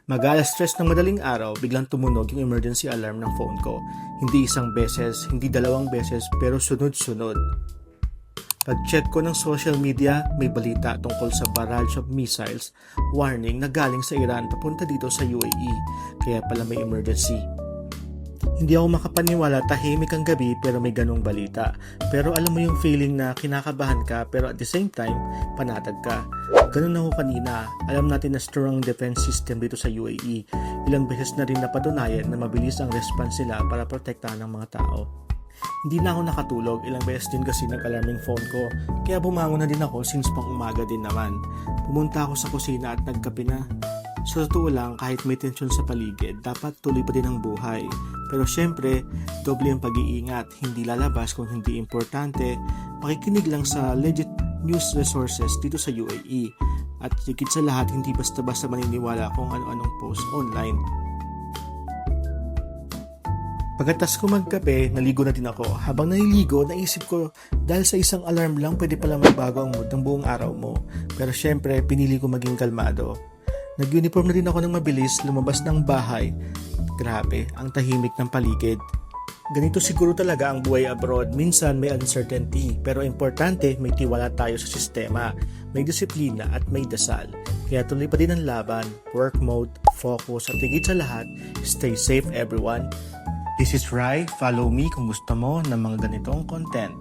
Mag-alas-stress ng madaling araw, biglang tumunog yung emergency alarm ng phone ko. Hindi isang beses, hindi dalawang beses, pero sunod-sunod. Pag-check ko ng social media, may balita tungkol sa barrage of missiles, warning na galing sa Iran papunta dito sa UAE, kaya pala may emergency. Hindi ako makapaniwala, tahimik ang gabi pero may ganong balita. Pero alam mo yung feeling na kinakabahan ka pero at the same time, panatag ka. Ganun ako kanina. Alam natin na strong defense system dito sa UAE. Ilang beses na rin napatunayan na mabilis ang response nila para protektahan ng mga tao. Hindi na ako nakatulog, ilang beses din kasi nag-alarm yung phone ko. Kaya bumangon na din ako since pang umaga din naman. Pumunta ako sa kusina at nagkape na. Sa totoo lang, kahit may tensyon sa paligid, dapat tuloy pa din ang buhay. Pero syempre, doble ang pag-iingat, hindi lalabas kung hindi importante, makikinig lang sa legit news resources dito sa UAE. At higit sa lahat, hindi basta-basta maniniwala kung ano-anong post online. Pagkatas ko magkape, naligo na din ako. Habang naliligo, naisip ko, dahil sa isang alarm lang, pwede pala magbago ang mood ng buong araw mo. Pero syempre, pinili ko maging kalmado. Nag-uniform na rin ako ng mabilis, lumabas ng bahay. Grabe, ang tahimik ng paligid. Ganito siguro talaga ang buhay abroad. Minsan may uncertainty, pero importante may tiwala tayo sa sistema, may disiplina at may dasal. Kaya tuloy pa din ang laban, work mode, focus at higit sa lahat, stay safe everyone. This is Rai, follow me kung gusto mo ng mga ganitong content.